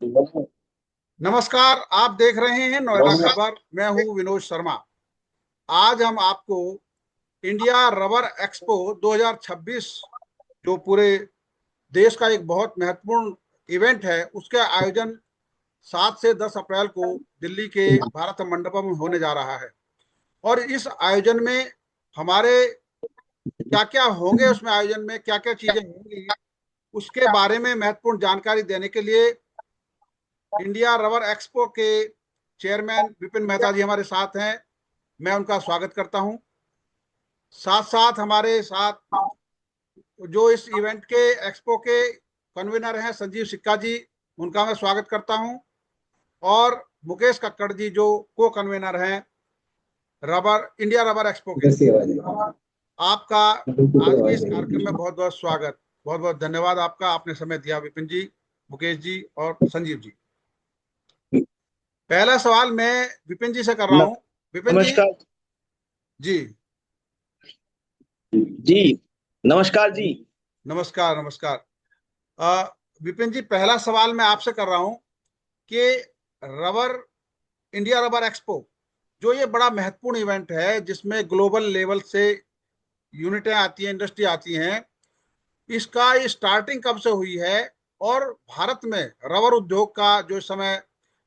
नमस्कार। आप देख रहे हैं नोएडा खबर। मैं हूं विनोद शर्मा। आज हम आपको इंडिया रबर एक्सपो 2026 जो पूरे देश का एक बहुत महत्वपूर्ण इवेंट है, उसका आयोजन 7 से 10 अप्रैल को दिल्ली के भारत मंडपम में होने जा रहा है। और इस आयोजन में हमारे क्या क्या होंगे, उसमें आयोजन में क्या क्या चीजें होंगी, उसके बारे में महत्वपूर्ण जानकारी देने के लिए इंडिया रबर एक्सपो के चेयरमैन विपिन मेहता जी हमारे साथ हैं। मैं उनका स्वागत करता हूं। साथ साथ हमारे साथ जो इस इवेंट के एक्सपो के कन्वीनर हैं संजीव सिक्का जी, उनका मैं स्वागत करता हूं। और मुकेश कक्कड़ जी जो को कन्वीनर हैं रबर इंडिया रबर एक्सपो के। आपका आज के इस कार्यक्रम में बहुत बहुत स्वागत। बहुत बहुत धन्यवाद आपका, आपने समय दिया विपिन जी, मुकेश जी और संजीव जी। पहला सवाल मैं विपिन जी से कर रहा हूं। विपिन जी। नमस्कार जी। जी। नमस्कार जी। नमस्कार नमस्कार। विपिन जी, पहला सवाल मैं आपसे कर रहा हूं कि रबर इंडिया रबर एक्सपो जो ये बड़ा महत्वपूर्ण इवेंट है जिसमें ग्लोबल लेवल से यूनिटें आती हैं, इंडस्ट्री आती हैं, इसका ये स्टार्टिंग कब से हुई है? और भारत में रबर उद्योग का जो इस समय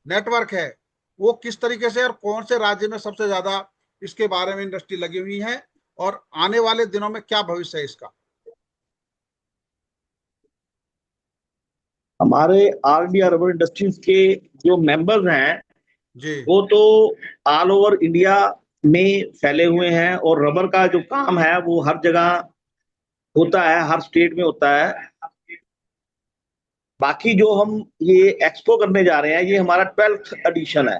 नेटवर्क है वो किस तरीके से और कौन से राज्य में सबसे ज्यादा इसके बारे में इंडस्ट्री लगी हुई है, और आने वाले दिनों में क्या भविष्य है इसका? हमारे ऑल इंडिया रबर इंडस्ट्रीज के जो मेंबर्स हैं जी वो तो ऑल ओवर इंडिया में फैले हुए हैं, और रबर का जो काम है वो हर जगह होता है, हर स्टेट में होता है। बाकी जो हम ये एक्सपो करने जा रहे हैं, ये हमारा 12th एडिशन है।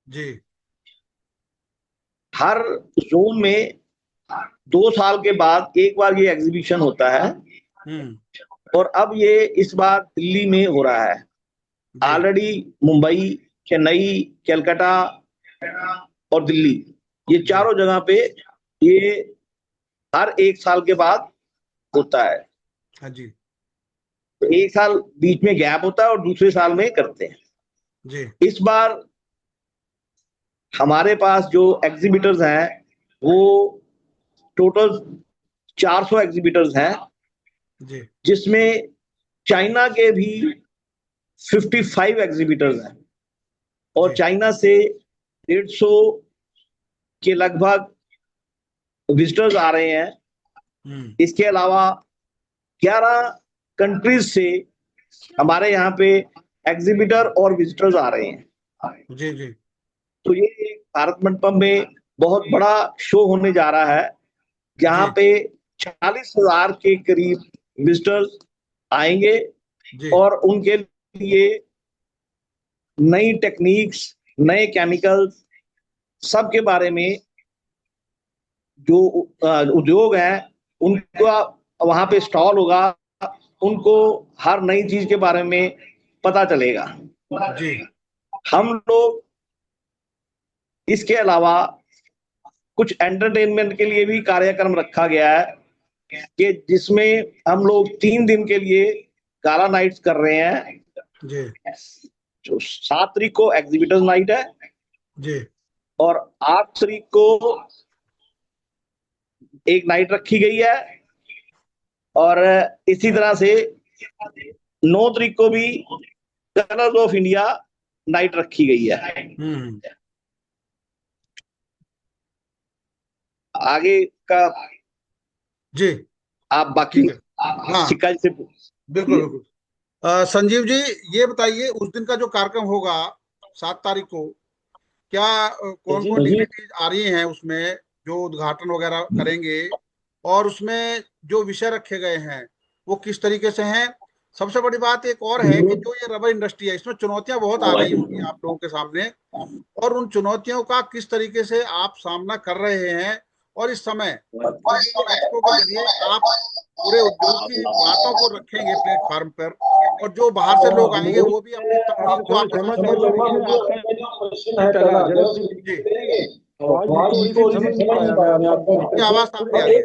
जी। हर जोन में 2 साल के बाद एक बार ये एग्जीबिशन होता है, हम्म। और अब ये इस बार दिल्ली में हो रहा है। जी ऑलरेडी मुंबई, चेन्नई, कलकत्ता और दिल्ली, ये जी। चारों जगह पे ये हर 1 साल के बाद होता है। हाँ जी। तो 1 साल बीच में गैप होता है और दूसरे साल में करते हैं। जी इस बार हमारे पास जो एग्जीबिटर्स हैं वो टोटल 400 एग्जीबिटर्स हैं, जी। जिसमें चाइना के भी 55 एग्जीबिटर्स हैं, और जी। चाइना से 150 के लगभग विजिटर्स आ रहे हैं। हम्म। इसके अलावा 11 कंट्रीज से हमारे यहाँ पे एग्जीबिटर और विजिटर्स आ रहे हैं। जी जी। तो ये भारत मंडपम में बहुत बड़ा शो होने जा रहा है, जी जहाँ पे 40,000 के करीब विजिटर्स आएंगे, जी। और उनके लिए नई टेक्निक्स, नए केमिकल्स, सबके बारे में जो उद्योग है उनका वहां पे स्टॉल होगा। उनको हर नई चीज के बारे में पता चलेगा। जी। हम लोग इसके अलावा कुछ एंटरटेनमेंट के लिए भी कार्यक्रम रखा गया है, कि जिसमें हम लोग 3 दिन के लिए गाला नाइट्स कर रहे हैं। जी। जो 7 तारीख को एग्जीबिटर्स नाइट है, जी। और 8 तारीख को एक नाइट रखी गई है, और इसी तरह से 9 तारीख को भी कलर्स ऑफ इंडिया नाइट रखी गई है। हम्म। आगे का जी। आप बाकी ठीक है। हाँ, शिकायत से बिल्कुल पूछिए। बिल्कुल। संजीव जी, ये बताइए उस दिन का जो कार्यक्रम होगा 7 तारीख को, क्या कौन कौन डिग्निटीज आ रही हैं उसमें जो उद्घाटन वगैरह करेंगे, और उसमें जो विषय रखे गए हैं वो किस तरीके से हैं? सबसे बड़ी बात एक और है कि जो ये रबर इंडस्ट्री है इसमें चुनौतियां बहुत आ रही होंगी आप लोगों के सामने, और उन चुनौतियों का किस तरीके से आप सामना कर रहे हैं। और इस समय क्योंकि ये एक्सपो के जरिए आप पूरे उद्योग की बातों को रखेंगे प्लेटफॉर्म पर, और जो बाहर से लोग आएंगे वो भी अपनी तकनीक को आपके साथ शेयर करेंगे। पहला जरा सी जी। आवाज थोड़ी सी समझ नहीं पाया मैं आपकी। आपकी आवाज साफ नहीं आ रही है।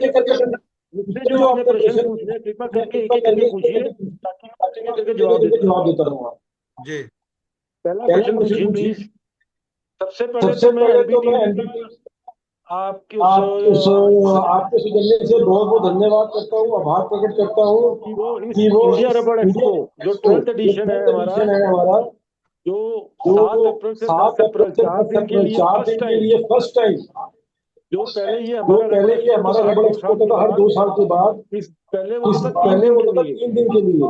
मुझसे जो आपने प्रश्न पूछे कृपा करके एक एक करके पूछिए, ताकि मैं एक एक करके जवाब देता रहूंगा। जी पहला क्वेश्चन पूछिए प्लीज। सबसे पहले तो मैं एनपीटीईएल का आपके सुझाने से बहुत बहुत धन्यवाद करता हूँ, आभार प्रकट करता हूँ कि वो इस कि वो इंडिया रबड़ एक्सपो जो 12th एडिशन है हमारा, जो 7 अप्रैल से 10 अप्रैल 4 दिन के लिए फर्स्ट टाइम जो पहले ये जो हमारा पहले रबड़ ये एक्सपो हमारा था हर रबड़ 2 एक्सपो साल के था हर 2 बाद, साल के बाद, पहले वो होता था 3 पहले दिन वो के होता लिए। 3 दिन के लिए।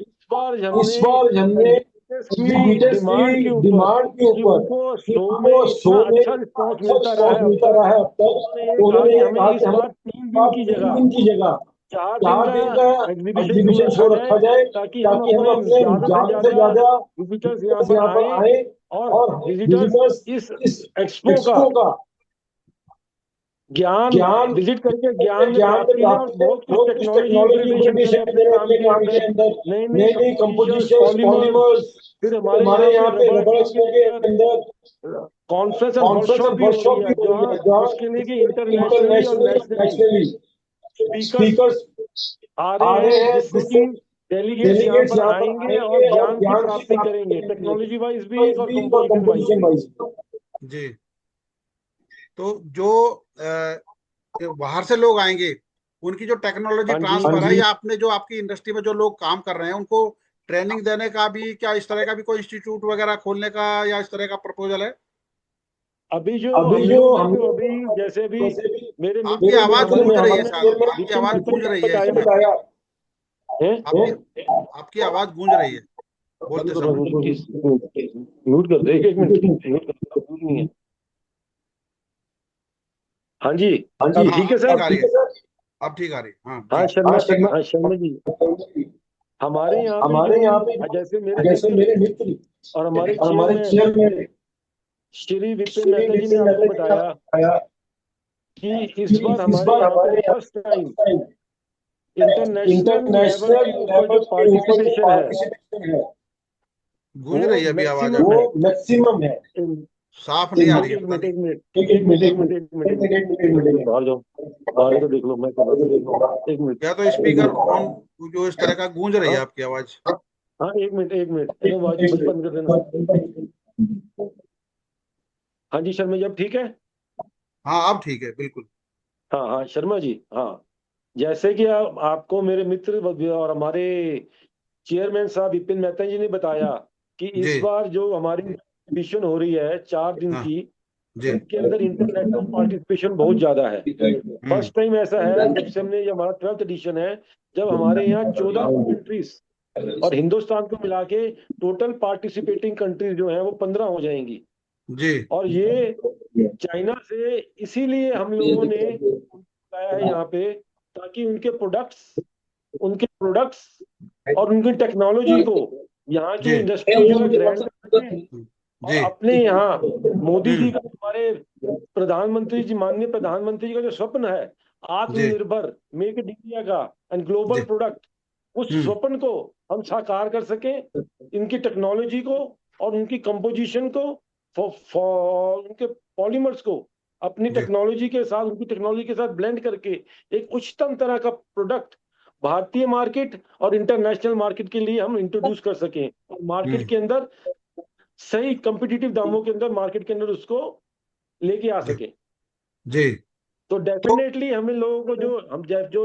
इस बार इस हमने बार हमने एग्जीबिटर्स की डिमांड के ऊपर कि उनको शो में इतना अच्छा रिस्पॉन्स मिलता रहा है अब तक, रहा है अब तक, उन्होंने ये तो कहा उन्होंने कि ये हमें कहा इस कि हमें बार 3 दिन की 3 जगह दिन की जगह 4 दिन 4 का दिन का एग्जीबिशन शो एग्जीबिशन रखा शो जाए, रखा जाए, ताकि हम ताकि हम अपने अपने ज्यादा से ज्यादा ज्यादा विजिटर्स यहाँ पर यहाँ पर आए आए और और विजिटर्स विजिटर्स इस इस एक्सपो का एक्सपो का ज्ञान ज्ञान विजिट करके ज्ञान में ज्ञान में प्राप्ति ले और प्राप्ति ले, बहुत कुछ बहुत कुछ टेक्नोलॉजी टेक्नोलॉजी इंप्लीमेंटेशन करें इम्प्लीमेंटेशन अपने करें काम अपने के काम के अंदर, अंदर, नए नए नई नई कंपोजिशंस कंपोजिशंस पॉलीमर्स। पॉलीमर्स। फिर फिर हमारे हमारे यहाँ पे यहाँ पे रबड़ रबड़ एक्सपो के एक्सपो के अंदर अंदर conference and conference workshop and भी हो रही वर्कशॉप है, भी हो रही है, जहाँ जिसके लिए कि इंटरनेशनली और internationally nationally nationally speakers speakers आ आ रहे रहे हैं, हैं, जिससे कि जिससे डेलीगेट्स यहाँ डेलीगेट्स पर यहाँ पर आएंगे और आएंगे और ज्ञान की ज्ञान की प्राप्ति प्राप्ति करेंगे, करेंगे, टेक्नोलॉजी वाइज भी और और कंपोजिशन वाइज कंपोजिशन भी। वाइज। जी। तो जो बाहर से लोग आएंगे उनकी जो टेक्नोलॉजी हाँ जी, ट्रांसफर है, या अपने जो आपकी इंडस्ट्री में जो लोग काम कर रहे हैं उनको ट्रेनिंग देने का भी, क्या इस तरह का भी कोई इंस्टीट्यूट वगैरह खोलने का या इस तरह का प्रपोजल है? अभी जो अभी हम जो लोग ने हम तो अभी जैसे भी जैसे भी मेरे आपकी मित्र ने आवाज हमारे गूंज रही है चेयरमैन साहब, आपकी विपिन आवाज मैथन गूंज जी रही ने है इसमें। बताया है। आपकी आपकी आवाज गूंज रही है बंद बोलते कर रहा समय। हूँ प्लीज, म्यूट कर दे, एक मिनट म्यूट कर, जरूर नहीं है। हाँ जी, हाँ जी, अब हाँ ठीक है अब ठीक सर। आ रही है, अब ठीक आ रही है, हाँ हाँ जी। शर्मा, शर्मा हाँ शर्मा जी, हमारे यहाँ पे हमारे जो यहाँ पे जैसे मेरे जैसे मित्र मेरे मित्र और हमारे और हमारे चेयरमैन चेयरमैन श्री विपिन श्री मेहता जी ने विपिन आपको मेहता जी ने बताया बताया कि इस कि बार इस हमारे बार यहाँ पे हमारे यहाँ first time time international level international के ऊपर जो लेवल के ऊपर जो पार्टिसिपेशन है पार्टिसिपेशन है गूंज वो रही है अभी आवाज मैक्सिमम आपकी, वो है। मैक्सिमम है। साफ नहीं आ रही है, एक पता मिनट नहीं। एक मिनट एक एक एक मिनट मिनट एक एक मिनट मिनट एक मिनट एक एक मिनट मिनट एक एक मिनट मिनट बाहर जाओ, बाहर तो देख लो, मैं कर रहा हूँ, एक मिनट। या तो स्पीकर ऑन, जो इस तरह का गूंज रही है हाँ आपकी आवाज। हाँ एक मिनट अरे आवाज बस बंद कर देना। हाँ जी शर्मा जी, अब ठीक है। हाँ अब ठीक है बिल्कुल। हाँ हाँ शर्मा जी, हाँ जैसे कि आपको मेरे मित्र और हमारे चेयरमैन साहब विपिन मेहता जी ने बताया कि जी इस बार जो हमारी एग्जीबिशन हो रही है 4 दिन हाँ की, जी। उसके अंदर इंटरनेशनल पार्टिसिपेशन बहुत ज्यादा है। हम्म। फर्स्ट टाइम ऐसा है जब से हमने, ये हमारा 12th एडिशन है, जब हमारे यहाँ 14 कंट्रीज और हिंदुस्तान को मिला के टोटल पार्टिसिपेटिंग कंट्रीज जो हैं वो 15 हो जाएंगी। जी और ये चाइना से इसीलिए हम लोगों ने लाया है यहाँ पे, ताकि उनके प्रोडक्ट्स और उनकी टेक्नोलॉजी को यहाँ की जी इंडस्ट्री जो है ग्रैंड कर सकें। और जी। अपने यहाँ मोदी जी हम्म। का, हमारे प्रधानमंत्री जी, माननीय प्रधानमंत्री जी का जो स्वप्न है जी आत्मनिर्भर, मेक इन इंडिया का एंड ग्लोबल जी। प्रोडक्ट, उस हम्म। स्वप्न को हम साकार कर सकें, इनकी टेक्नोलॉजी को और उनकी कंपोजिशन को, उनके पॉलीमर्स को अपनी जी टेक्नोलॉजी के साथ, उनकी टेक्नोलॉजी के साथ ब्लेंड करके एक उच्चतम तरह का प्रोडक्ट भारतीय मार्केट और इंटरनेशनल मार्केट के लिए हम इंट्रोड्यूस कर सकें, और मार्केट हम्म। के अंदर सही कंपिटिटिव दामों के अंदर, मार्केट के अंदर उसको लेके आ जी सके। जी। तो डेफिनेटली हमें लोगों को, जो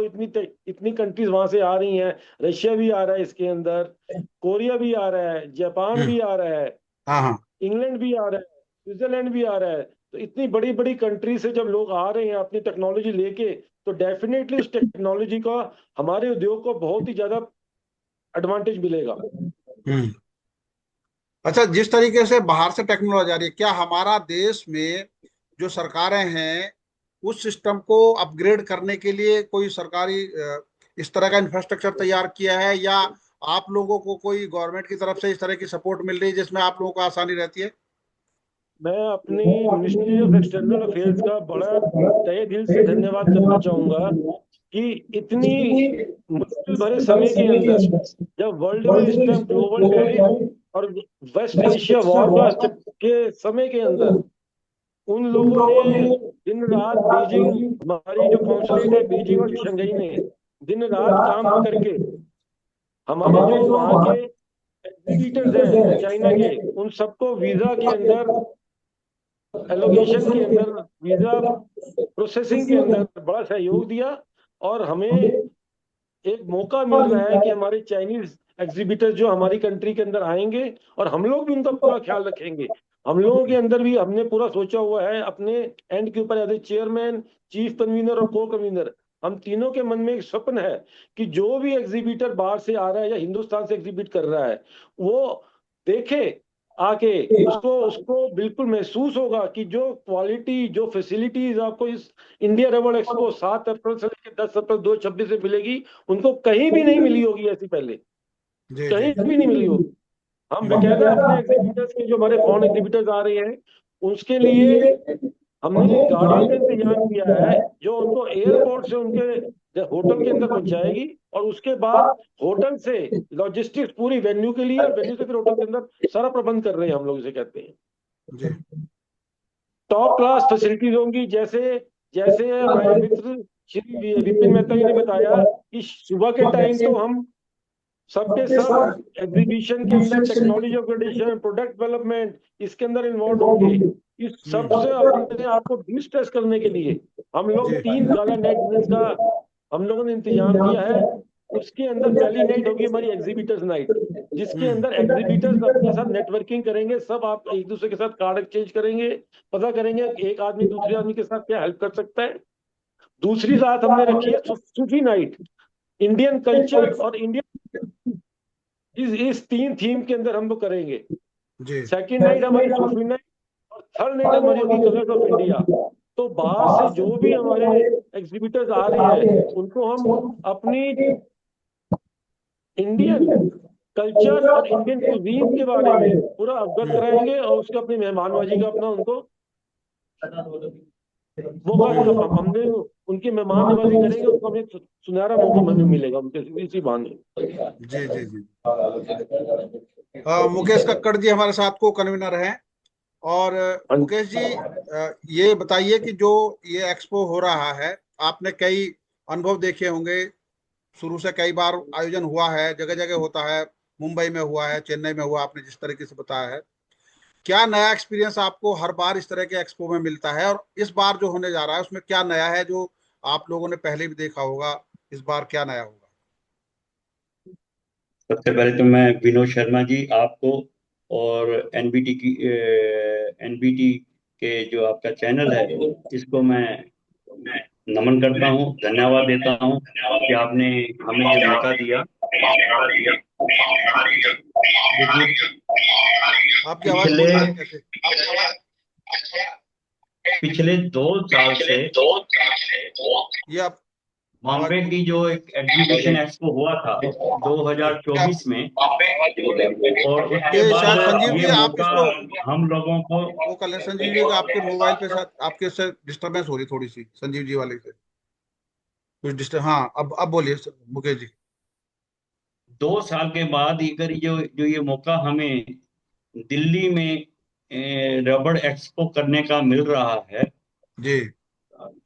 इतनी कंट्रीज वहां से आ रही हैं, रशिया भी आ रहा है इसके अंदर, कोरिया भी आ रहा है, जापान हम्म। भी आ रहा है, हाँ हाँ। इंग्लैंड भी आ रहा है, स्विट्जरलैंड भी आ रहा है। तो इतनी बड़ी बड़ी कंट्री से जब लोग आ रहे हैं अपनी टेक्नोलॉजी लेके, तो डेफिनेटली उस टेक्नोलॉजी का हमारे उद्योग को बहुत ही ज्यादा एडवांटेज मिलेगा। हम्म। अच्छा, जिस तरीके से बाहर से टेक्नोलॉजी आ रही है, क्या हमारा देश में जो सरकारें हैं उस सिस्टम को अपग्रेड करने के लिए कोई सरकारी इस तरह का इंफ्रास्ट्रक्चर तैयार किया है, या आप लोगों को कोई गवर्नमेंट की तरफ से इस तरह की सपोर्ट मिल रही है जिसमें आप लोगों को आसानी रहती है? मैं अपनी मिनिस्ट्री ऑफ एक्सटर्नल अफेयर्स का बड़ा तहे दिल से धन्यवाद करना चाहूंगा कि इतनी मुश्किल भरे समय के अंदर, जब वर्ल्ड में इस टाइम ग्लोबल टेरिफ और वेस्ट एशिया वॉर के समय के अंदर, उन लोगों ने दिन रात, बीजिंग, हमारी जो कॉन्सुलेट है बीजिंग और शंघई में दिन रात काम करके हमारे जो वहाँ के एग्जीबिटर्स हैं चाइना के, उन सबको वीजा के अंदर, एलोकेशन के अंदर, वीजा प्रोसेसिंग के अंदर बड़ा सहयोग दिया, और हमें एक मौका मिल रहा है कि हमारे चाइनीज एग्जीबिटर्स जो हमारी कंट्री के अंदर आएंगे, और हम लोग भी उनका पूरा ख्याल रखेंगे। हम लोगों के अंदर भी हमने पूरा सोचा हुआ है अपने एंड के ऊपर, as a chairman, chief convener और को कन्वीनर, हम तीनों के मन में एक स्वप्न है कि जो भी एग्जीबिटर बाहर से आ रहा है या हिंदुस्तान से एग्जीबिट कर रहा है, वो देखे आके, उसको उसको बिल्कुल महसूस होगा कि जो क्वालिटी, जो फैसिलिटीज आपको इस इंडिया रबर एक्सपो 7 अप्रैल से लेकर 10 अप्रैल 2026 में मिलेगी, उनको कहीं भी नहीं मिली होगी ऐसी पहले, जी जी कहीं भी नहीं मिली होगी। हम बेकायदा अपने एग्जीबिटर्स के, जो हमारे फॉरेन एग्जीबिटर्स आ रहे हैं, उसके लिए हमने गाड़ियों का इंतजाम किया है, जो उनको एयरपोर्ट से उनके होटल के अंदर पहुंचाएगी, और उसके बाद होटल से लॉजिस्टिक्स पूरी वेन्यू के लिए, और वेन्यू से फिर होटल के अंदर सारा प्रबंध कर रहे हैं हम लोग, इसे कहते हैं। जी टॉप क्लास फैसिलिटीज होंगी, जैसे जैसे हमारे मित्र श्री विपिन मेहता जी ने बताया कि सुबह के टाइम तो हम सबके सब एग्जीबिशन के अंदर टेक्नोलॉजी अपग्रेडेशन, प्रोडक्ट डेवलपमेंट, इसके अंदर इन्वॉल्व होंगे। इस सबसे अपने आप को डिस्ट्रेस करने के लिए हम लोग 3 गाला नाइट डिनर्स का हम लोगों ने इंतजाम किया है। उसके अंदर पहली नाइट होगी हमारी एग्जीबिटर्स नाइट, जिसके अंदर एग्जीबिटर्स अपने साथ नेटवर्किंग करेंगे, सब आप एक दूसरे के साथ कार्ड एक्सचेंज करेंगे, पता करेंगे एक आदमी दूसरे आदमी के साथ क्या हेल्प कर सकता है। दूसरी रात हमने रखी है सूफी नाइट, इंडियन कल्चर और इंडियन, इस 3 थीम के अंदर हम लोग करेंगे। जी सेकेंड नाइट हमारी सूफी नाइट, और थर्ड नाइट हमारी होगी कलर्स ऑफ इंडिया। तो बाहर से जो भी हमारे एग्जीबिटर्स आ रहे हैं, उनको हम अपनी इंडियन कल्चर और इंडियन कुजीन के बारे में पूरा अवगत कराएंगे, और उसका अपनी मेहमानबाजी का अपना उनको मौका, हमने उनकी मेहमान नवाजी करेंगे, उनको हमें सुनहरा मौका हमें मिलेगा उनके इसी बहाने। जी जी जी मुकेश कक्कड़ जी हमारे साथ को कन्वीनर हैं। और मुकेश जी, ये बताइए कि जो ये एक्सपो हो रहा है, आपने कई अनुभव देखे होंगे, शुरू से कई बार आयोजन हुआ है, जगह जगह होता है, मुंबई में हुआ है, चेन्नई में हुआ, आपने जिस तरीके से बताया है। क्या नया एक्सपीरियंस आपको हर बार इस तरह के एक्सपो में मिलता है, और इस बार जो होने जा रहा है उसमें क्या नया है जो आप लोगों ने पहले भी देखा होगा, इस बार क्या नया होगा? सबसे पहले तो मैं विनोद शर्मा जी आपको और एनबीटी की एनबीटी के जो आपका चैनल है, इसको मैं नमन करता हूँ, धन्यवाद देता हूँ कि आपने हमें ये मौका दिया। आपकी आवाज बोल रही है कैसे? पिछले 2 साल से ये आप बॉम्बे की जो एक एग्जीबिशन एक्सपो हुआ था 2024 में, और उसके ये बाद शायद संजीव जी ये आप मौका इसको हम लोगों को, वो कर लें। संजीव जी का आपके मोबाइल पे साथ आपके से डिस्टरबेंस हो रही थोड़ी सी, संजीव जी वाले से कुछ डिस्टर्ब। हाँ, अब बोलिए मुकेश जी। 2 साल के बाद अगर जो जो ये मौका हमें दिल्ली में रबड़ एक्सपो करने का मिल रहा है, जी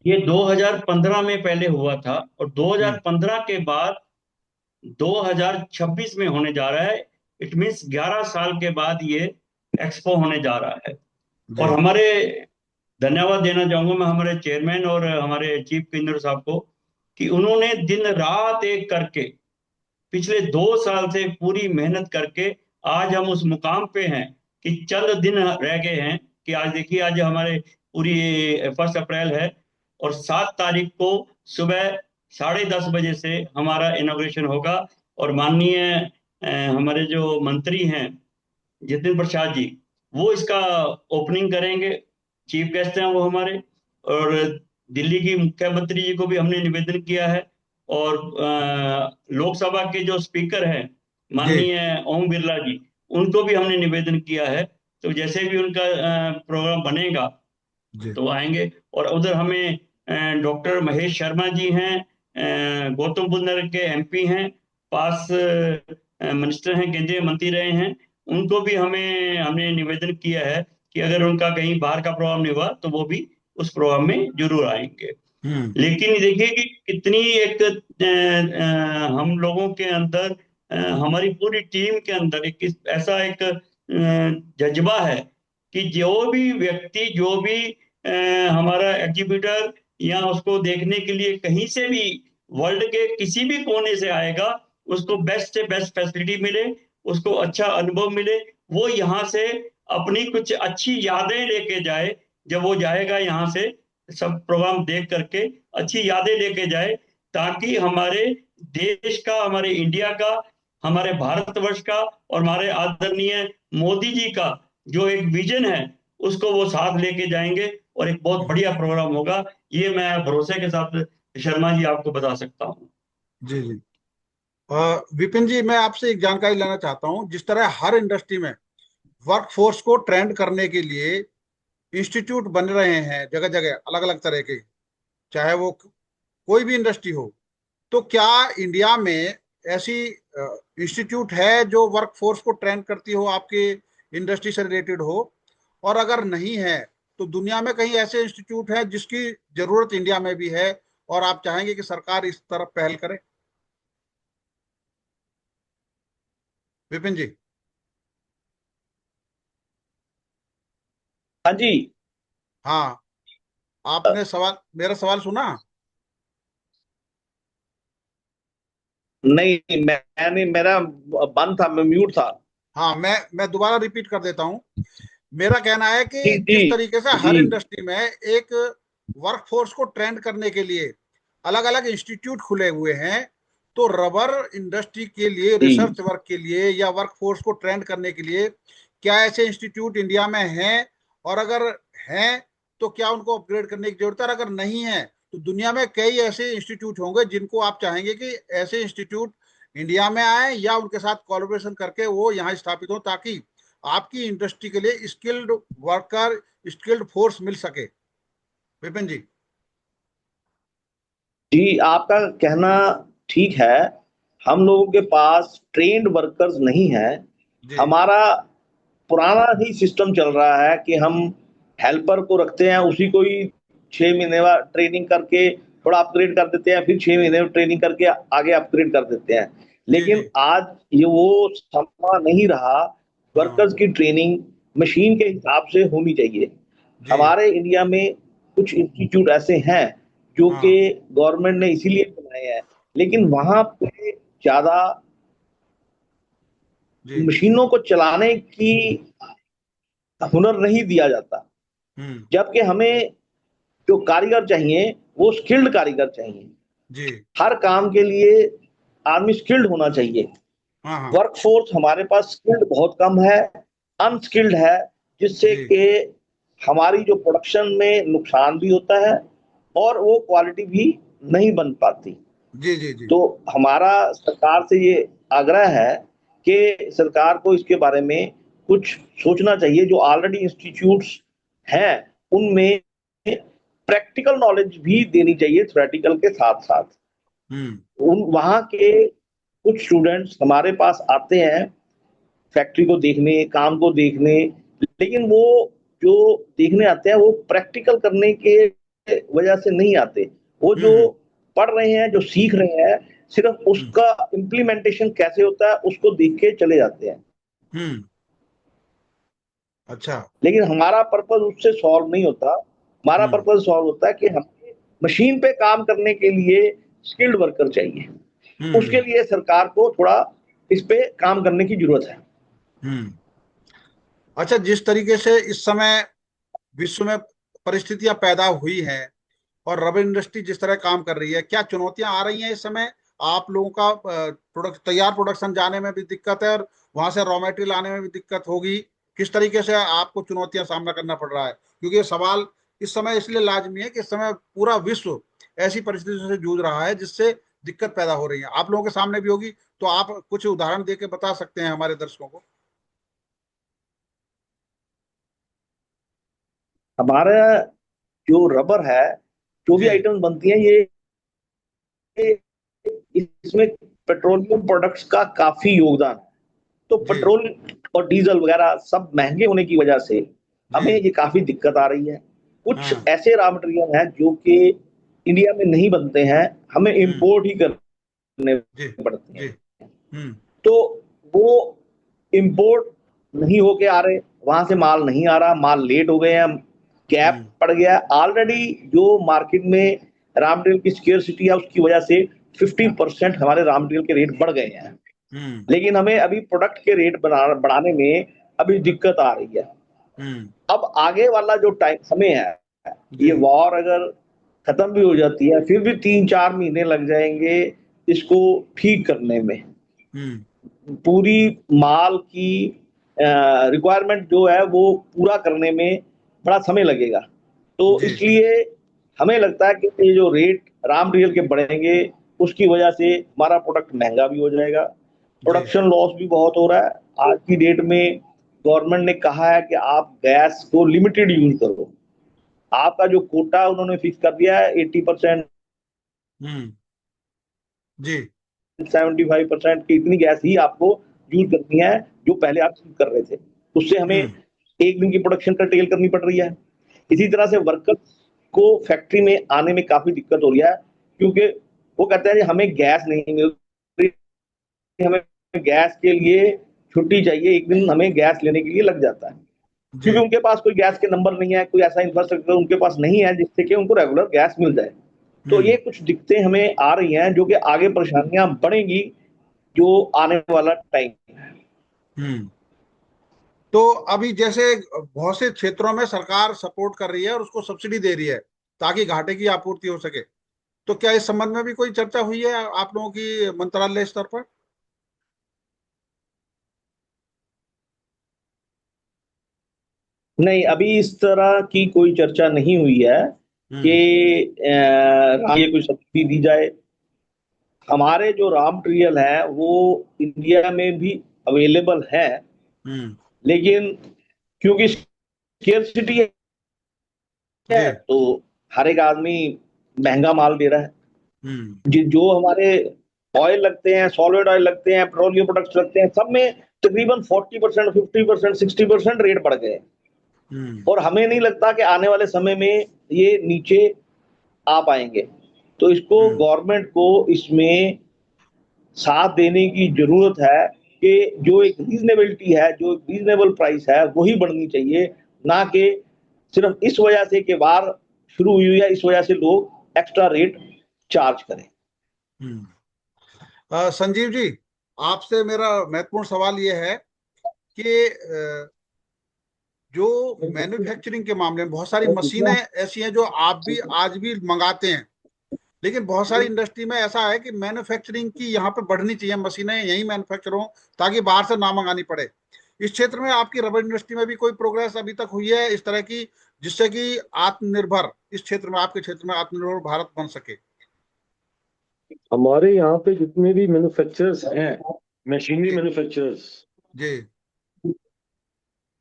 ये 2015 में पहले हुआ था, और 2015 के बाद 2026 में होने जा रहा है। इट मीन्स 11 साल के बाद ये एक्सपो होने जा रहा है। जी और हमारे, धन्यवाद देना चाहूंगा मैं हमारे चेयरमैन और हमारे चीफ कन्वीनर साहब को, कि उन्होंने दिन रात एक करके पिछले 2 साल से पूरी मेहनत करके आज हम उस मुकाम पे हैं कि चंद दिन रह गए हैं, कि आज देखिए, आज हमारे पूरी 1 अप्रैल है, और 7 तारीख को सुबह 10:30 बजे से हमारा इनॉग्रेशन होगा। और माननीय हमारे जो मंत्री हैं जितिन प्रसाद जी, वो इसका ओपनिंग करेंगे, चीफ गेस्ट हैं वो हमारे। और दिल्ली की मुख्यमंत्री जी को भी हमने निवेदन किया है, और लोकसभा के जो स्पीकर हैं जी माननीय ओम बिरला जी, उनको भी हमने निवेदन किया है। तो जैसे भी उनका प्रोग्राम बनेगा जी तो आएंगे। और उधर हमें डॉक्टर महेश शर्मा जी हैं, गौतम बुद्ध नगर के एमपी हैं, पास मिनिस्टर हैं, केंद्रीय मंत्री रहे हैं। उनको भी हमने निवेदन किया है कि अगर उनका कहीं बाहर का प्रोग्राम नहीं हुआ तो वो भी उस प्रोग्राम में जरूर आएंगे। हम्म लेकिन देखिए कि कितनी एक हम लोगों के अंदर हमारी पूरी टीम के अंदर ऐसा एक जज्बा है कि जो भी व्यक्ति, जो भी हमारा एग्जीबिटर या उसको देखने के लिए कहीं से भी वर्ल्ड के किसी भी कोने से आएगा, उसको बेस्ट से बेस्ट फैसिलिटी मिले, उसको अच्छा अनुभव मिले, वो यहाँ से अपनी कुछ अच्छी यादें लेके जाए। जब वो जाएगा यहाँ से सब प्रोग्राम देख करके अच्छी यादें लेके जाए, ताकि हमारे देश का, हमारे इंडिया का, हमारे भारतवर्ष का और हमारे आदरणीय मोदी जी का जो एक विजन है उसको वो साथ लेके जाएंगे और एक बहुत बढ़िया प्रोग्राम होगा। ये मैं भरोसे के साथ शर्मा जी आपको बता सकता हूँ। जी जी। विपिन जी, मैं आपसे एक जानकारी लेना चाहता हूँ। जिस तरह हर इंडस्ट्री में वर्कफोर्स को ट्रेंड करने के लिए इंस्टीट्यूट बन रहे हैं जगह जगह, अलग अलग तरह के, चाहे वो कोई भी इंडस्ट्री हो, तो क्या इंडिया में ऐसी इंस्टीट्यूट है जो वर्कफोर्स को ट्रेंड करती हो, आपके इंडस्ट्री से रिलेटेड हो? और अगर नहीं है तो दुनिया में कहीं ऐसे इंस्टीट्यूट है जिसकी जरूरत इंडिया में भी है और आप चाहेंगे कि सरकार इस तरफ पहल करे? विपिन जी। हाँ जी। हाँ, आपने सवाल, मेरा सवाल सुना? नहीं, मैंने, मेरा बंद था, मैं म्यूट था। हाँ, मैं दोबारा रिपीट कर देता हूँ। मेरा कहना है कि जी जी जिस तरीके से जी हर इंडस्ट्री में एक वर्कफोर्स को ट्रेंड करने के लिए अलग अलग इंस्टीट्यूट खुले हुए हैं, तो रबर इंडस्ट्री के लिए जी रिसर्च वर्क के लिए या वर्कफोर्स को ट्रेंड करने के लिए क्या ऐसे इंस्टीट्यूट इंडिया में हैं? और अगर हैं तो क्या उनको अपग्रेड करने की जरूरत है? और अगर नहीं है तो दुनिया में कई ऐसे इंस्टीट्यूट होंगे जिनको आप चाहेंगे कि ऐसे इंस्टीट्यूट इंडिया में आए या उनके साथ कोलैबोरेशन करके वो यहाँ स्थापित हो, ताकि आपकी इंडस्ट्री के लिए स्किल्ड वर्कर, स्किल्ड फोर्स मिल सके। विपिन जी। जी, आपका कहना ठीक है। हम लोगों के पास ट्रेन्ड वर्कर्स नहीं है। जी हमारा पुराना ही सिस्टम चल रहा है कि हम हेल्पर को रखते हैं, उसी को ही 6 महीने बाद ट्रेनिंग करके थोड़ा अपग्रेड कर देते हैं, फिर 6 महीने में ट्रेनिंग करके आगे अपग्रेड कर देते हैं। जी लेकिन जी। आज ये वो समय नहीं रहा। हाँ। वर्कर्स की ट्रेनिंग मशीन के हिसाब से होनी चाहिए। जी। हमारे इंडिया में कुछ इंस्टीट्यूट ऐसे हैं जो कि हाँ। गवर्नमेंट ने इसीलिए बनाए हैं, लेकिन वहां पे ज्यादा जी। मशीनों को चलाने की हुनर नहीं दिया जाता। हम्म। जबकि हमें जो कारीगर चाहिए वो स्किल्ड कारीगर चाहिए। जी। हर काम के लिए आदमी स्किल्ड होना चाहिए। हाँ हाँ। वर्कफोर्स हमारे पास स्किल्ड बहुत कम है, अनस्किल्ड है, जिससे जी कि हमारी जो प्रोडक्शन में नुकसान भी होता है और वो क्वालिटी भी नहीं बन पाती। जी जी। जी तो हमारा सरकार से ये आग्रह है कि सरकार को इसके बारे में कुछ सोचना चाहिए। जो ऑलरेडी इंस्टीट्यूट्स हैं उनमें प्रैक्टिकल नॉलेज भी देनी चाहिए थ्योरेटिकल के साथ साथ। हम्म। उन वहाँ के कुछ स्टूडेंट्स हमारे पास आते हैं फैक्ट्री को देखने, काम को देखने, लेकिन वो जो देखने आते हैं वो प्रैक्टिकल करने के वजह से नहीं आते। वो जो हम्म। पढ़ रहे हैं, जो सीख रहे हैं, सिर्फ हम्म। उसका इम्प्लीमेंटेशन कैसे होता है उसको देख के चले जाते हैं। हम्म। अच्छा। लेकिन हमारा पर्पज उससे सॉल्व नहीं होता। हमारा हम्म। पर्पज सॉल्व होता है कि हमें मशीन पे काम करने के लिए स्किल्ड वर्कर चाहिए। उसके हम्म। लिए सरकार को थोड़ा इस पे काम करने की जरूरत है। हम्म। अच्छा, जिस तरीके से इस समय विश्व में परिस्थितियां पैदा हुई हैं और रबर इंडस्ट्री जिस तरह काम कर रही है, क्या चुनौतियां आ रही हैं इस समय? आप लोगों का तैयार प्रोडक्शन जाने में भी दिक्कत है और वहां से रॉ मटेरियल आने में भी दिक्कत होगी। किस तरीके से आपको चुनौतियां सामना करना पड़ रहा है? क्योंकि ये सवाल इस समय इसलिए लाजमी है कि इस समय पूरा विश्व ऐसी परिस्थितियों से जूझ रहा है जिससे दिक्कत पैदा हो रही है। आप लोगों के सामने भी होगी, तो आप कुछ उदाहरण दे के बता सकते हैं हमारे दर्शकों को? हमारा जो रबर है, जो भी जी आइटम्स बनती हैं, ये इसमें पेट्रोलियम प्रोडक्ट्स का काफी योगदान है। तो जी। पेट्रोल और डीजल वगैरह सब महंगे होने की वजह से जी। हमें ये काफी दिक्कत आ रही है। कुछ हाँ। ऐसे रॉ मटेरियल हैं जो कि इंडिया में नहीं बनते हैं, हमें हम्म। इंपोर्ट ही करने जी पड़ते जी। हैं। हम्म। तो वो इंपोर्ट नहीं होके आ रहे, वहां से माल नहीं आ रहा, माल लेट हो गए हैं, गैप पड़ गया ऑलरेडी। जो मार्केट में रॉ मटेरियल की स्केर्सिटी है उसकी वजह से 50% हमारे रॉ मटेरियल के रेट बढ़ गए हैं। लेकिन हमें अभी प्रोडक्ट के रेट बढ़ाने में अभी दिक्कत आ रही है। अब आगे वाला जो टाइम समय है, ये वॉर अगर खत्म भी हो जाती है फिर भी 3-4 महीने लग जाएंगे इसको ठीक करने में। पूरी माल की रिक्वायरमेंट जो है वो पूरा करने में बड़ा समय लगेगा। तो इसलिए हमें लगता है कि ये जो रेट रॉ मटेरियल के बढ़ेंगे उसकी वजह से हमारा प्रोडक्ट महंगा भी हो जाएगा, प्रोडक्शन लॉस भी बहुत हो रहा है। आज की डेट में गवर्नमेंट ने कहा है कि आप गैस को लिमिटेड यूज करो, आपका जो कोटा उन्होंने फिक्स कर दिया है 80%, जी 75% की इतनी गैस ही आपको यूज करनी है जो पहले आप यूज कर रहे थे। उससे हमें एक दिन की प्रोडक्शन कर्टेल करनी पड़ रही है। इसी तरह से वर्कर्स को फैक्ट्री में आने में काफी दिक्कत हो रही है, क्योंकि वो कहते हैं हमें गैस नहीं मिल रही, हमें गैस के लिए छुट्टी चाहिए, एक दिन हमें गैस लेने के लिए लग जाता है, क्योंकि उनके पास कोई गैस के नंबर नहीं है, कोई ऐसा इंफ्रास्ट्रक्चर उनके पास नहीं है जिससे कि उनको रेगुलर गैस मिल जाए। तो ये कुछ दिक्कतें हमें आ रही हैं जो कि आगे परेशानियां बढ़ेंगी जो आने वाला टाइम है। तो अभी जैसे बहुत से क्षेत्रों में सरकार सपोर्ट कर रही है और उसको सब्सिडी दे रही है ताकि घाटे की आपूर्ति हो सके, तो क्या इस संबंध में भी कोई चर्चा हुई है आप लोगों की मंत्रालय स्तर पर? नहीं, अभी इस तरह की कोई चर्चा नहीं हुई है कि ये कोई सब्सिडी दी जाए। हमारे जो रॉ मटेरियल है वो इंडिया में भी अवेलेबल है, लेकिन क्योंकि स्केर्सिटी है तो हर एक आदमी महंगा माल दे रहा है। जो हमारे ऑयल लगते हैं, सॉलिड ऑयल लगते हैं, पेट्रोलियम प्रोडक्ट्स लगते हैं, सब में तकरीबन 40%, 50%, 60% रेट बढ़ गए। और हमें नहीं लगता कि आने वाले समय में ये नीचे आ पाएंगे। तो इसको गवर्नमेंट को इसमें साथ देने की जरूरत है कि जो एक रीजनेबिलिटी है, जो रीजनेबल प्राइस है वही बढ़नी चाहिए, ना कि सिर्फ इस वजह से कि वार शुरू हुई है इस वजह से लोग एक्स्ट्रा रेट चार्ज करें। संजीव जी, आपसे मेरा महत्वपूर्ण सवाल यह है कि जो मैन्युफैक्चरिंग के मामले में बहुत सारी मशीनें ऐसी हैं जो आप भी आज भी मंगाते हैं, लेकिन बहुत सारी इंडस्ट्री में ऐसा है कि मैन्युफैक्चरिंग की यहाँ पे बढ़नी चाहिए, मशीनें यहीं मैन्युफैक्चर हो ताकि बाहर से ना मंगानी पड़े। इस क्षेत्र में आपकी रबर इंडस्ट्री में भी कोई प्रोग्रेस अभी तक हुई है इस तरह की, जिससे कि आत्मनिर्भर इस क्षेत्र में, आपके क्षेत्र में आत्मनिर्भर भारत बन सके? हमारे यहाँ पे जितने भी मैन्युफैक्चरर्स हैं, मशीनरी मैन्युफैक्चरर्स, जी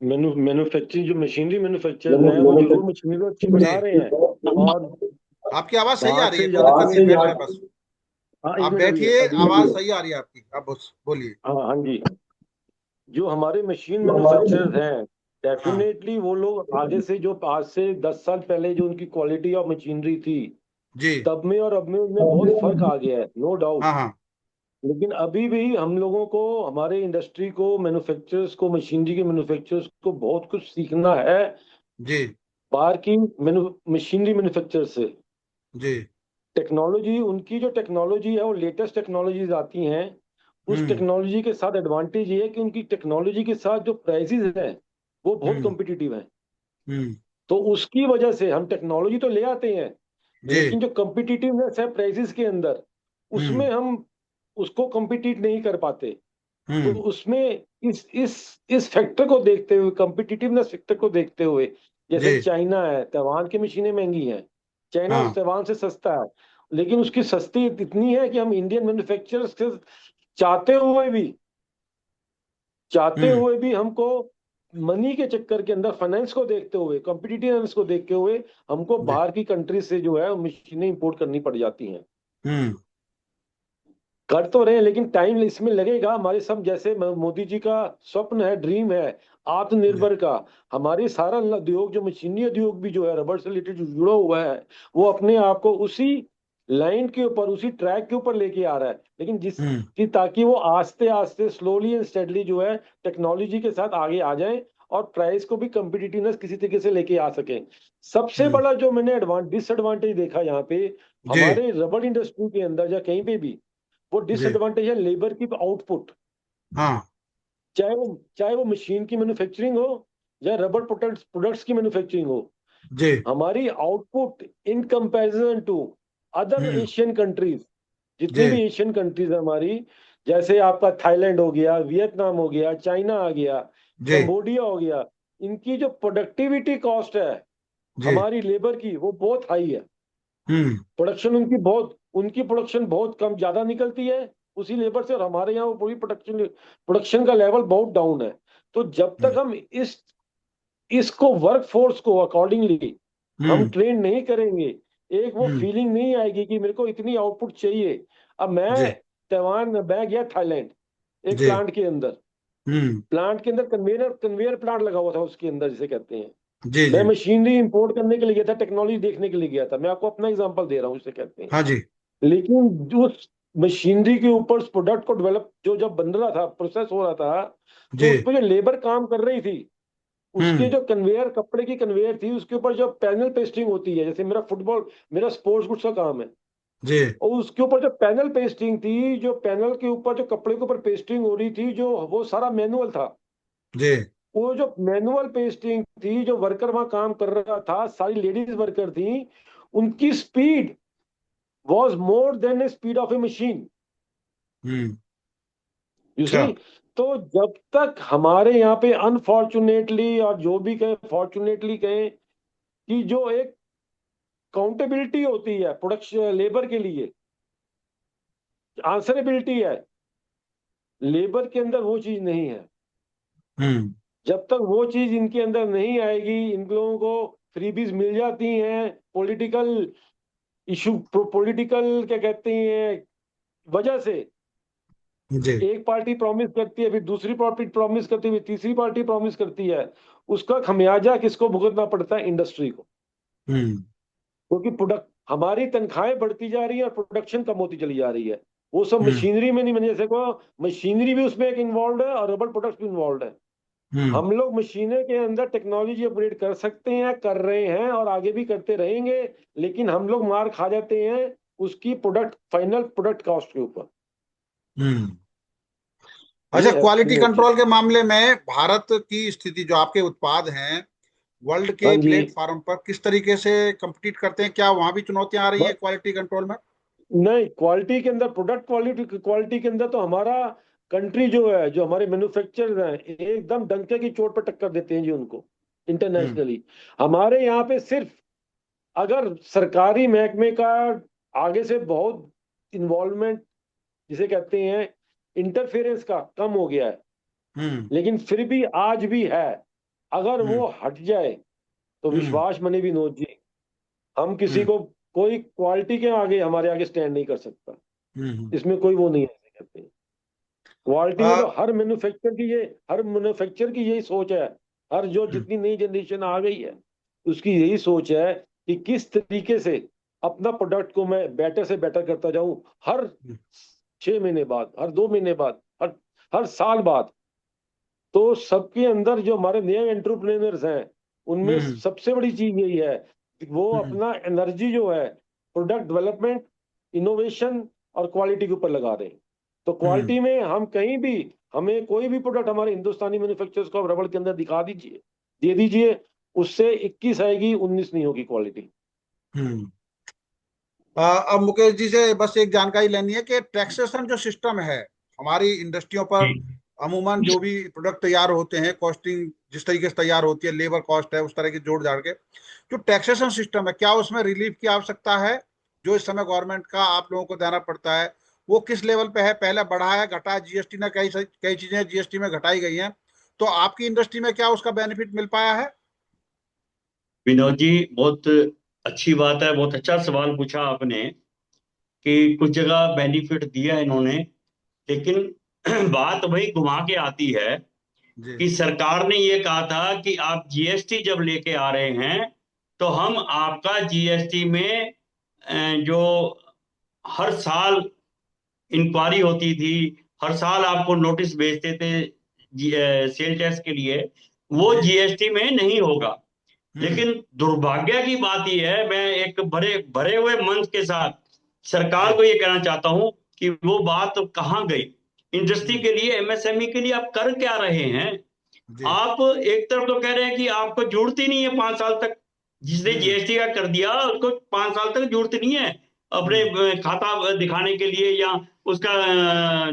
मैन्युफैक्चरिंग जो मशीनरी मैन्युफैक्चरर हैं वो जरूर मशीनरी अच्छी बना रहे हैं। और आपकी आवाज सही आ रही है, बाहर कोई दिक्कत नहीं, बैठ रहे बस। हाँ, आप बैठिए, आवाज सही आ रही है आपकी, आप बोलिए। हाँ जी, जो हमारे मशीन मैन्युफैक्चरर्स हैं डेफिनेटली वो लोग आगे से, जो आज से 10 साल पहले जो उनकी क्वालिटी ऑफ मशीनरी थी जी तब में और अब में उनमें बहुत फर्क आ गया है, नो डाउट। हाँ लेकिन अभी भी हम लोगों को, हमारे इंडस्ट्री को, मैन्युफैक्चरर्स को, मशीनरी के मैन्युफैक्चरर्स को बहुत कुछ सीखना है जी बाहर की मशीनरी मैन्युफैक्चर से। जी टेक्नोलॉजी, उनकी जो टेक्नोलॉजी है वो लेटेस्ट टेक्नोलॉजीज आती हैं, उस टेक्नोलॉजी के साथ एडवांटेज ये है कि उनकी टेक्नोलॉजी के साथ जो प्राइसेस हैं वो बहुत कॉम्पिटिटिव हैं। तो उसकी वजह से हम टेक्नोलॉजी तो ले आते हैं, लेकिन जो कॉम्पिटिटिवनेस है प्राइसेस के अंदर, उसमें हम उसको कॉम्पिटिट नहीं कर पाते। तो उसमें इस फैक्टर को देखते हुए, कॉम्पिटिटिवनेस फैक्टर को देखते हुए, जैसे चाइना है, ताइवान की मशीनें महंगी हैं, चाइना ताइवान से सस्ता है, लेकिन उसकी सस्ती इतनी है कि हम इंडियन मैन्युफैक्चरर्स से चाहते हुए भी हमको मनी के चक्कर के अंदर, फाइनेंस को देखते हुए, कॉम्पिटिटिवनेस को देखते हुए हमको बाहर की कंट्री से जो है मशीनें इंपोर्ट करनी पड़ जाती हैं। कर तो रहे हैं लेकिन टाइम इसमें लगेगा। हमारे सब, जैसे मोदी जी का स्वप्न है, ड्रीम है आत्मनिर्भर का, हमारी सारा उद्योग, जो मशीनी उद्योग भी जो है रबर से रिलेटेड जो जुड़ा हुआ है, वो अपने आप को उसी लाइन के ऊपर, उसी ट्रैक के ऊपर लेके आ रहा है, लेकिन हम्म, कि ताकि वो आस्ते आस्ते स्लोली एंड स्टेडली जो है टेक्नोलॉजी के साथ आगे आ जाए और प्राइस को भी कम्पिटिटिवनेस किसी तरीके से लेके आ सके। सबसे हम्म, बड़ा जो मैंने डिसएडवांटेज देखा यहाँ पे जी, हमारे रबड़ इंडस्ट्री के अंदर या कहीं पे भी, वो जी, डिसएडवांटेज है लेबर की आउटपुट। हाँ, चाहे वो मशीन की मैन्युफैक्चरिंग हो या रबर प्रोडक्ट्स की मैन्युफैक्चरिंग हो, जी, हमारी output in comparison to other hmm, Asian countries, जितनी जी, भी एशियन कंट्रीज है हमारी, जैसे आपका थाईलैंड हो गया, वियतनाम हो गया, चाइना आ गया, जी, कंबोडिया हो गया, इनकी जो प्रोडक्टिविटी कॉस्ट है जी, हमारी लेबर की वो बहुत हाई है। हम्म, उनकी प्रोडक्शन बहुत कम ज्यादा निकलती है उसी लेबर से, और हमारे यहाँ वो पूरी प्रोडक्शन का लेवल बहुत डाउन है। तो जब तक हम इसको वर्कफोर्स को अकॉर्डिंगली हम हम्म, ट्रेन नहीं करेंगे, एक वो हम्म, फीलिंग नहीं आएगी कि मेरे को इतनी आउटपुट चाहिए। अब जी, मैं गया थाईलैंड, एक जी, प्लांट के अंदर कन्वेयर प्लांट लगा हुआ था उसके अंदर, जिसे कहते हैं। जी, मैं जी, मशीनरी इंपोर्ट करने के लिए गया था, टेक्नोलॉजी देखने के लिए गया था, मैं आपको अपना एग्जांपल दे रहा हूँ, इसे कहते हैं। हाँ जी, लेकिन जो मशीनरी के ऊपर उस प्रोडक्ट को डेवलप जो जब बन रहा था, प्रोसेस हो रहा था, तो जी, उस पर जो लेबर काम कर रही थी, उसके हम्म, जो कन्वेयर, कपड़े की कन्वेयर थी, उसके ऊपर जो पैनल पेस्टिंग होती है, जैसे मेरा स्पोर्ट्स गुड्स का काम है, जी, और उसके ऊपर जो पैनल पेस्टिंग थी, जो पैनल के ऊपर जो कपड़े के ऊपर पेस्टिंग हो रही थी, जो वो सारा मैनुअल था। जी, वो जो मैनुअल पेस्टिंग थी, जो वर्कर वहां काम कर रहा था, सारी लेडीज वर्कर थी, उनकी speed was more than A speed of A machine, hmm, you अच्छा, सी। तो जब तक हमारे यहाँ पे अनफॉर्चुनेटली, और जो भी कहें फॉर्चुनेटली कहें, कि जो एक काउंटेबिलिटी होती है प्रोडक्शन लेबर के लिए, आंसरेबिलिटी है, लेबर के अंदर वो चीज नहीं है। हम्म, जब तक वो चीज इनके अंदर नहीं आएगी, इन लोगों को फ्रीबीज मिल जाती हैं पॉलिटिकल इशू, पॉलिटिकल क्या कहते हैं वजह से, जी, एक पार्टी प्रॉमिस करती है, फिर दूसरी पार्टी प्रॉमिस करती है, फिर तीसरी पार्टी प्रॉमिस करती है, उसका खमियाजा किसको भुगतना पड़ता है? इंडस्ट्री को। हम्म, क्योंकि प्रोडक्ट हमारी तनख्वाहें बढ़ती जा रही है और प्रोडक्शन कम होती चली जा रही है। वो सब हम्म, मशीनरी में नहीं, मैंने जैसे को मशीनरी भी उसमें एक इन्वॉल्व है और रबर प्रोडक्ट्स भी इन्वॉल्व है। हम्म, हम लोग मशीनें के अंदर टेक्नोलॉजी अपग्रेड कर सकते हैं, कर रहे हैं और आगे भी करते रहेंगे, लेकिन हम लोग मार खा जाते हैं उसकी फाइनल प्रोडक्ट कॉस्ट के ऊपर। हम्म। ये अच्छा, क्वालिटी एक्चुअली है चीज। कंट्रोल के मामले में भारत की स्थिति, जो आपके उत्पाद हैं वर्ल्ड हाँ के जी। प्लेटफॉर्म पर किस तरीके से compete करते हैं? क्या वहां भी चुनौतियां आ रही हैं क्वालिटी कंट्रोल में? नहीं, क्वालिटी के अंदर, प्रोडक्ट क्वालिटी के अंदर तो हमारा कंट्री जो है, जो हमारे मैन्युफैक्चरर्स हैं, एकदम डंके की चोट पर टक्कर देते हैं जी उनको, हम्म, इंटरनेशनली। हमारे यहाँ पे सिर्फ अगर सरकारी महकमे का आगे से बहुत इन्वॉल्वमेंट, जिसे कहते हैं इंटरफेरेंस का, कम हो गया है, हम्म, लेकिन फिर भी आज भी है। अगर हम्म, वो हट जाए तो हम्म, विश्वास मने विनोद जी, हम किसी हम्म, को, कोई क्वालिटी के आगे हमारे आगे स्टैंड नहीं कर सकता। हम्म, इसमें कोई वो नहीं है, ऐसे कहते हैं। क्वालिटी में तो आ, हर मैन्युफैक्चर की यही सोच है। हर जो हम्म, जितनी नई जनरेशन आ गई है, उसकी यही सोच है कि किस तरीके से अपना प्रोडक्ट को मैं बेटर से बेटर करता जाऊं, हर 6 महीने बाद, हर 2 महीने बाद, हर साल बाद। तो सबके अंदर जो हमारे नए एंटरप्रेन्योर्स हैं, उनमें हम्म, सबसे बड़ी चीज यही है कि वो हम्म, अपना एनर्जी जो है प्रोडक्ट डेवलपमेंट, इनोवेशन और क्वालिटी के ऊपर लगा दें। तो हम्म, क्वालिटी में हम कहीं भी, हमें कोई भी प्रोडक्ट हमारे हिंदुस्तानी मैन्युफैक्चरर्स को आप रबड़ के अंदर दिखा दीजिए, दे दीजिए, उससे 21 आएगी, 19 नहीं होगी क्वालिटी। हम्म। अब मुकेश जी से बस एक जानकारी लेनी है कि टैक्सेशन जो सिस्टम है हमारी इंडस्ट्रियों पर, अमूमन जो भी प्रोडक्ट तैयार होते हैं, कॉस्टिंग जिस तरीके से तैयार होती है, लेबर कॉस्ट है, उस तरह की जोड़ जाड़ के जो टैक्सेशन सिस्टम है, क्या उसमें रिलीफ की आवश्यकता है? जो इस समय गवर्नमेंट का आप लोगों को देना पड़ता है, वो किस लेवल पे है? पहले बढ़ा है, घटा है? जीएसटी ने कई चीजें जीएसटी में घटाई गई हैं, तो आपकी इंडस्ट्री में क्या उसका बेनिफिट मिल पाया है? विनोद जी, बहुत अच्छी बात है, बहुत अच्छा सवाल पूछा आपने कि कुछ जगह बेनिफिट दिया है इन्होंने, लेकिन बात वही घुमा के आती है जी, कि सरकार ने ये कहा था कि आप जीएसटी जब लेके आ रहे हैं तो हम आपका जीएसटी में जो हर साल इंक्वायरी होती थी, हर साल आपको नोटिस भेजते थे सेल टैक्स के लिए, वो जीएसटी में नहीं होगा। लेकिन दुर्भाग्य की बात यह है, मैं एक भरे भरे हुए मंच के साथ सरकार को ये कहना चाहता हूं कि वो बात कहाँ गई। इंडस्ट्री के लिए, एमएसएमई के लिए आप कर क्या रहे हैं? आप एक तरफ तो कह रहे हैं कि आपको जरूरत ही नहीं है 5 साल तक, जिसने जीएसटी का कर दिया उसको 5 साल तक जरूरत नहीं है अपने खाता दिखाने के लिए या उसका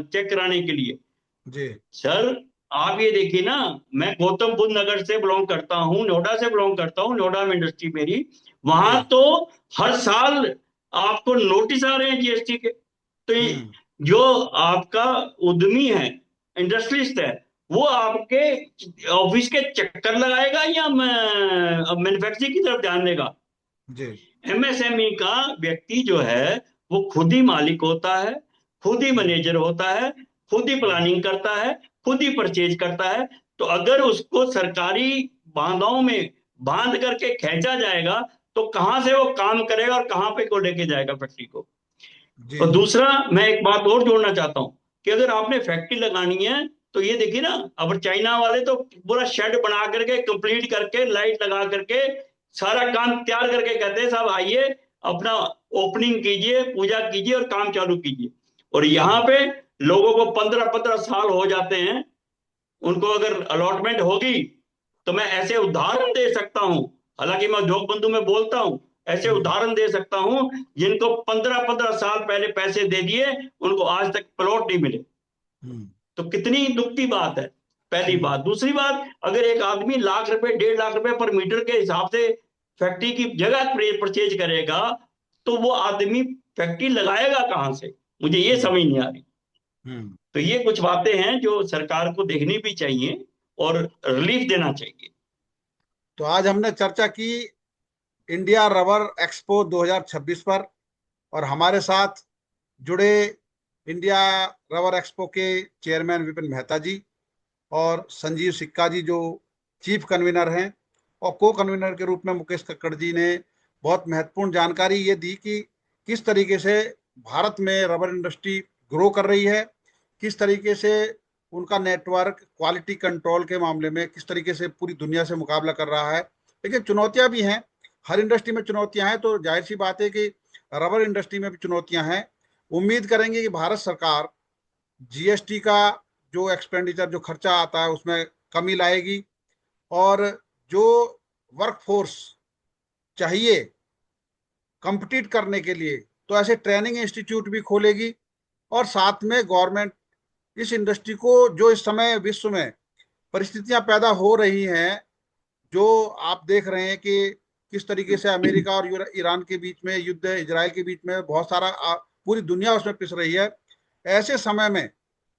चेक कराने के लिए। जी सर आप ये देखिए ना, मैं गौतम बुद्ध नगर से बिलोंग करता हूँ, नोएडा से बिलोंग करता हूँ, नोएडा में इंडस्ट्री मेरी, वहां तो हर साल आपको नोटिस आ रहे हैं जीएसटी के। तो जो आपका उद्यमी है, इंडस्ट्रियलिस्ट है, वो आपके ऑफिस के चक्कर लगाएगा या मैन्युफैक्चरिंग की तरफ ध्यान देगा? जी एमएसएमई का व्यक्ति जो है वो खुद ही मालिक होता है, खुद ही मैनेजर होता है, खुद ही प्लानिंग करता है, खुद ही परचेज करता है। तो अगर उसको सरकारी बांधों में बांध करके खींचा जाएगा तो कहां से वो काम करेगा और कहां पे को लेके जाएगा फैक्ट्री को? और दूसरा मैं एक बात और जोड़ना चाहता हूं कि अगर आपने फैक्ट्री लगानी है तो ये देखिए ना, अब चाइना वाले तो पूरा शेड बना करके कंप्लीट करके लाइट लगा करके सारा काम तैयार करके कहते हैं साहब आइए अपना ओपनिंग कीजिए, पूजा कीजिए और काम चालू कीजिए। और यहाँ पे लोगों को 15-15 साल हो जाते हैं, उनको अगर अलॉटमेंट होगी तो मैं ऐसे उदाहरण दे सकता हूं, हालांकि मैं उद्योग बंधु में बोलता हूं, ऐसे उदाहरण दे सकता हूं जिनको 15-15 साल पहले पैसे दे दिए, उनको आज तक प्लॉट नहीं मिले। तो कितनी दुख की बात है, पहली बात। दूसरी बात, अगर एक आदमी लाख रुपए 1.5 लाख रुपए पर मीटर के हिसाब से फैक्ट्री की जगह परचेज करेगा तो वो आदमी फैक्ट्री लगाएगा कहां से? मुझे ये समझ नहीं आ रही। तो ये कुछ बातें हैं जो सरकार को देखनी भी चाहिए और रिलीफ देना चाहिए। तो आज हमने चर्चा की इंडिया रबर एक्सपो 2026 पर, और हमारे साथ जुड़े इंडिया रबर एक्सपो के चेयरमैन विपिन मेहता जी और संजीव सिक्का जी जो चीफ कन्वीनर हैं, और को कन्वीनर के रूप में मुकेश कक्कड़ जी ने बहुत महत्वपूर्ण जानकारी ये दी कि किस तरीके से भारत में रबर इंडस्ट्री ग्रो कर रही है, किस तरीके से उनका नेटवर्क क्वालिटी कंट्रोल के मामले में किस तरीके से पूरी दुनिया से मुकाबला कर रहा है। लेकिन चुनौतियां भी हैं, हर इंडस्ट्री में चुनौतियां हैं, तो जाहिर सी बात है कि रबर इंडस्ट्री में भी चुनौतियां हैं। उम्मीद करेंगे कि भारत सरकार जीएसटी का जो एक्सपेंडिचर, जो खर्चा आता है, उसमें कमी लाएगी, और जो वर्कफोर्स चाहिए कंपीट करने के लिए तो ऐसे ट्रेनिंग इंस्टीट्यूट भी खोलेगी। और साथ में गवर्नमेंट इस इंडस्ट्री को, जो इस समय विश्व में परिस्थितियां पैदा हो रही हैं, जो आप देख रहे हैं कि किस तरीके से अमेरिका और ईरान के बीच में युद्ध है, इजराइल के बीच में बहुत सारा पूरी दुनिया उसमें पिस रही है, ऐसे समय में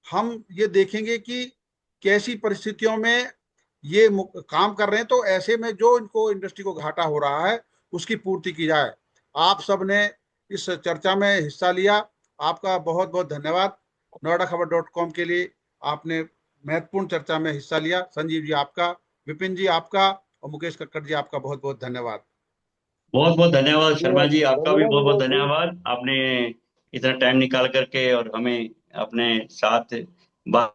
हम ये देखेंगे कि कैसी परिस्थितियों में ये काम कर रहे हैं, तो ऐसे में जो इनको इंडस्ट्री को घाटा हो रहा है उसकी पूर्ति की जाए। आप सब ने इस चर्चा में हिस्सा लिया, आपका बहुत बहुत धन्यवाद। noidaखबर.com के लिए आपने महत्वपूर्ण चर्चा में हिस्सा लिया। संजीव जी आपका, विपिन जी आपका, और मुकेश कक्कड़ जी आपका बहुत बहुत धन्यवाद। बहुत बहुत धन्यवाद शर्मा जी, आपका भी बहुत बहुत धन्यवाद। धन्यवाद। आपने इतना टाइम निकाल करके और हमें अपने साथ बात